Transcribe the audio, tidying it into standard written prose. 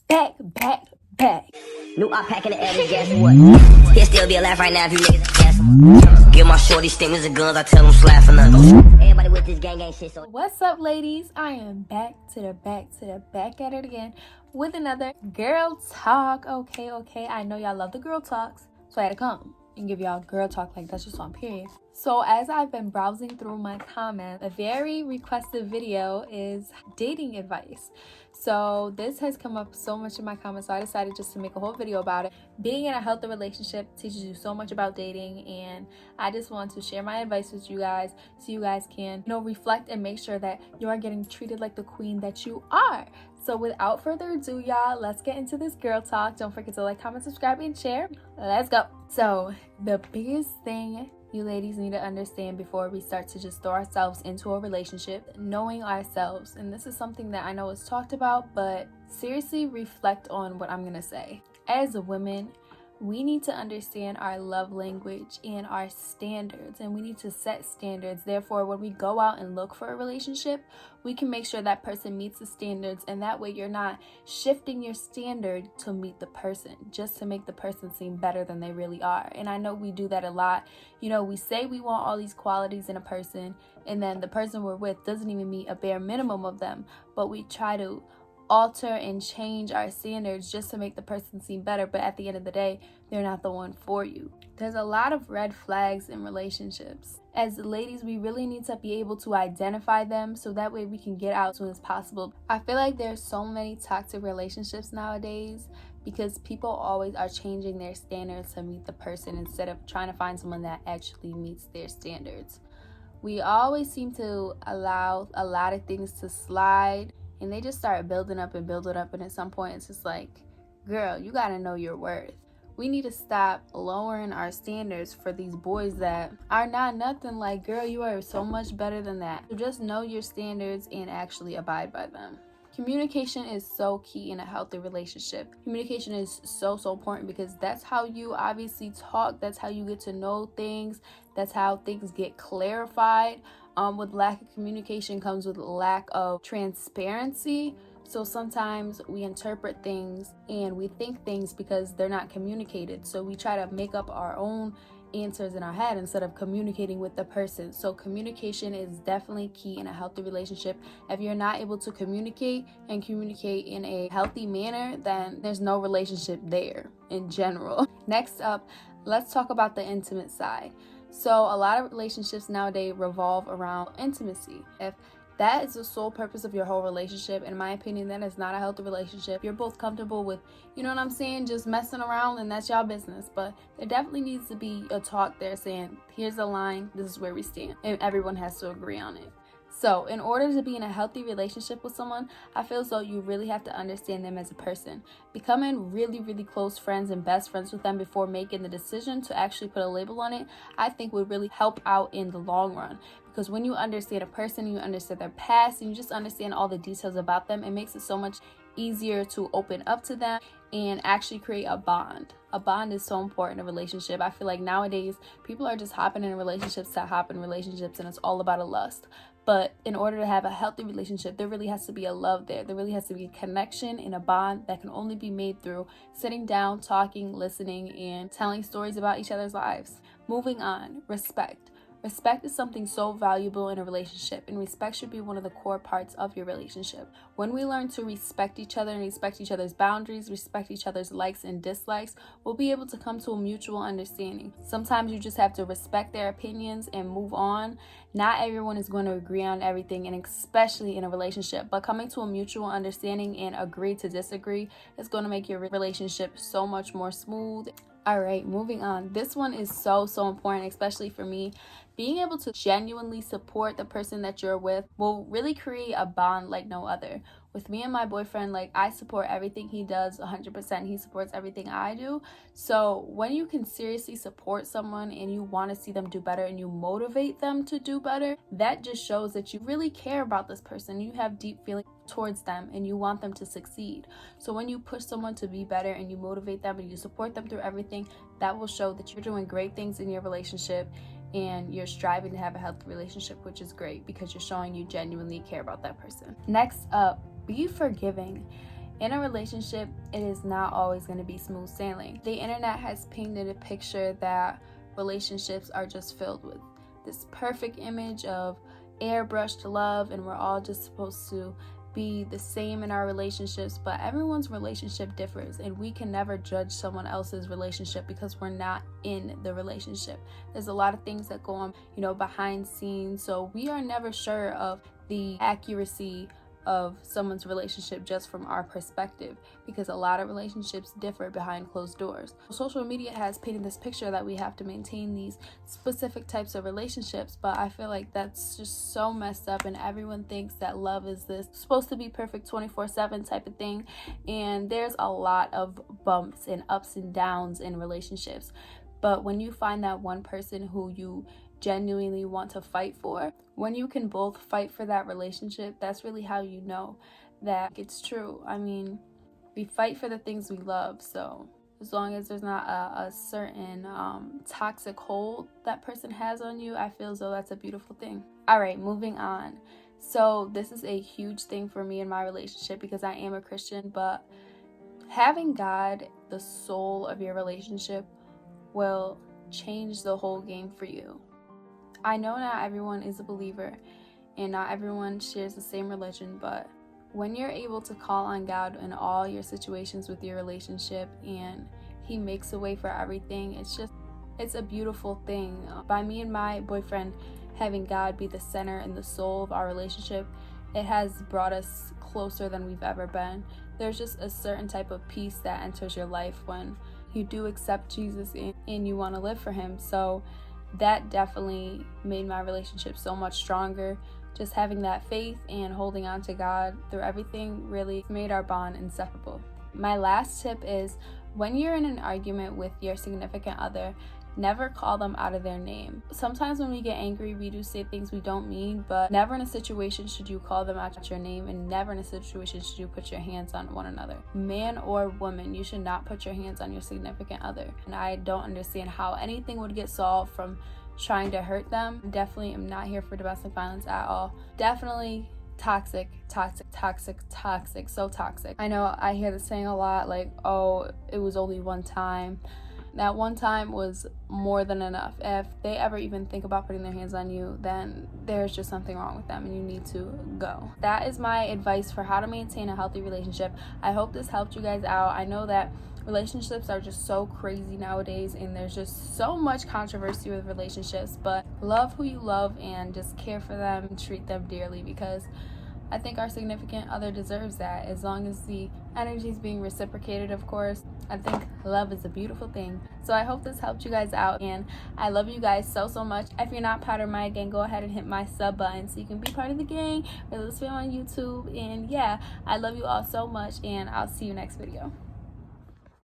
back. New op packing the edit, guess what? He'll still be alive right now if you niggas gas him up. Give my shorty stingers and guns, I tell them slap for nothing. Everybody with this gang shit, so. What's up, ladies? I am back at it again with another girl talk. Okay. I know y'all love the girl talks, so I had to come and give y'all girl talk. Like, that's just on period. So as I've been browsing through my comments, a very requested video is dating advice. So this has come up so much in my comments, so I decided just to make a whole video about it. Being in a healthy relationship teaches you so much about dating, and I just want to share my advice with you guys so you guys can, reflect and make sure that you are getting treated like the queen that you are. So without further ado, y'all, let's get into this girl talk. Don't forget to like, comment, subscribe, and share. Let's go. So the biggest thing you ladies need to understand before we start to just throw ourselves into a relationship, knowing ourselves. And this is something that I know is talked about, but seriously reflect on what I'm going to say. As a woman, we need to understand our love language and our standards, and we need to set standards. Therefore, when we go out and look for a relationship, we can make sure that person meets the standards, and that way you're not shifting your standard to meet the person just to make the person seem better than they really are. And I know we do that a lot. We say we want all these qualities in a person, and then the person we're with doesn't even meet a bare minimum of them, but we try to alter and change our standards just to make the person seem better, but at the end of the day, they're not the one for you. There's a lot of red flags in relationships. As ladies, we really need to be able to identify them so that way we can get out as soon as possible. I feel like there's so many toxic relationships nowadays because people always are changing their standards to meet the person instead of trying to find someone that actually meets their standards. We always seem to allow a lot of things to slide, and they just start building up, and at some point it's just like, girl, you gotta know your worth. We need to stop lowering our standards for these boys that are not nothing. Like, girl, you are so much better than that. So just know your standards and actually abide by them. Communication is so key in a healthy relationship. Communication is so important because that's how you obviously talk. That's how you get to know things. That's how things get clarified. With lack of communication comes with lack of transparency. So sometimes we interpret things and we think things because they're not communicated. So we try to make up our own answers in our head instead of communicating with the person. So communication is definitely key in a healthy relationship. If you're not able to communicate in a healthy manner, then there's no relationship there in general. Next up, let's talk about the intimate side. So a lot of relationships nowadays revolve around intimacy. If that is the sole purpose of your whole relationship, in my opinion, that is not a healthy relationship. You're both comfortable with, just messing around, and that's y'all business. But there definitely needs to be a talk there saying, here's the line, this is where we stand. And everyone has to agree on it. So in order to be in a healthy relationship with someone, I feel as though you really have to understand them as a person. Becoming really, really close friends and best friends with them before making the decision to actually put a label on it, I think would really help out in the long run. Because when you understand a person, you understand their past, and you just understand all the details about them, it makes it so much easier to open up to them and actually create a bond. A bond is so important in a relationship. I feel like nowadays people are just hopping in relationships to hop in relationships, and it's all about a lust. But in order to have a healthy relationship, there really has to be a love there. There really has to be a connection and a bond that can only be made through sitting down, talking, listening, and telling stories about each other's lives. Moving on, respect. Respect is something so valuable in a relationship, and respect should be one of the core parts of your relationship. When we learn to respect each other and respect each other's boundaries, respect each other's likes and dislikes, we'll be able to come to a mutual understanding. Sometimes you just have to respect their opinions and move on. Not everyone is going to agree on everything, and especially in a relationship, but coming to a mutual understanding and agree to disagree is going to make your relationship so much more smooth. All right, moving on. This one is so important, especially for me. Being able to genuinely support the person that you're with will really create a bond like no other. With me and my boyfriend, I support everything he does 100%. He supports everything I do. So when you can seriously support someone and you want to see them do better and you motivate them to do better, that just shows that you really care about this person. You have deep feelings towards them and you want them to succeed. So when you push someone to be better and you motivate them and you support them through everything, that will show that you're doing great things in your relationship and you're striving to have a healthy relationship, which is great because you're showing you genuinely care about that person. Next up, be forgiving. In a relationship, it is not always going to be smooth sailing. The internet has painted a picture that relationships are just filled with this perfect image of airbrushed love, and we're all just supposed to be the same in our relationships, but everyone's relationship differs, and we can never judge someone else's relationship because we're not in the relationship. There's a lot of things that go on, behind scenes, so we are never sure of the accuracy of someone's relationship just from our perspective, because a lot of relationships differ behind closed doors. Social media has painted this picture that we have to maintain these specific types of relationships, but I feel like that's just so messed up, and everyone thinks that love is this supposed to be perfect 24/7 type of thing, and there's a lot of bumps and ups and downs in relationships. But when you find that one person who you genuinely want to fight for, when you can both fight for that relationship, that's really how you know that it's true. I mean, we fight for the things we love, so as long as there's not a certain toxic hold that person has on you, I feel as though that's a beautiful thing. All right, moving on. So this is a huge thing for me in my relationship because I am a Christian, but having God, the soul of your relationship, will change the whole game for you. I know not everyone is a believer and not everyone shares the same religion, but when you're able to call on God in all your situations with your relationship and He makes a way for everything, it's a beautiful thing. By me and my boyfriend having God be the center and the soul of our relationship, it has brought us closer than we've ever been. There's just a certain type of peace that enters your life when you do accept Jesus and you want to live for Him. So that definitely made my relationship so much stronger. Just having that faith and holding on to God through everything really made our bond inseparable. My last tip is, when you're in an argument with your significant other, never call them out of their name. Sometimes when we get angry, we do say things we don't mean, but never in a situation should you call them out your name, and never in a situation should you put your hands on one another. Man or woman, you should not put your hands on your significant other. And I don't understand how anything would get solved from trying to hurt them. Definitely am not here for domestic violence at all. Definitely toxic, so toxic. I know I hear the saying a lot, like, oh, it was only one time. That one time was more than enough. If they ever even think about putting their hands on you, then there's just something wrong with them and you need to go. That is my advice for how to maintain a healthy relationship. I hope this helped you guys out. I know that relationships are just so crazy nowadays and there's just so much controversy with relationships, but love who you love and just care for them and treat them dearly, because I think our significant other deserves that, as long as the energy is being reciprocated, of course. I think love is a beautiful thing. So I hope this helped you guys out, and I love you guys so much. If you're not part of my gang, go ahead and hit my sub button so you can be part of the gang, or let's film on YouTube. And yeah, I love you all so much, and I'll see you next video.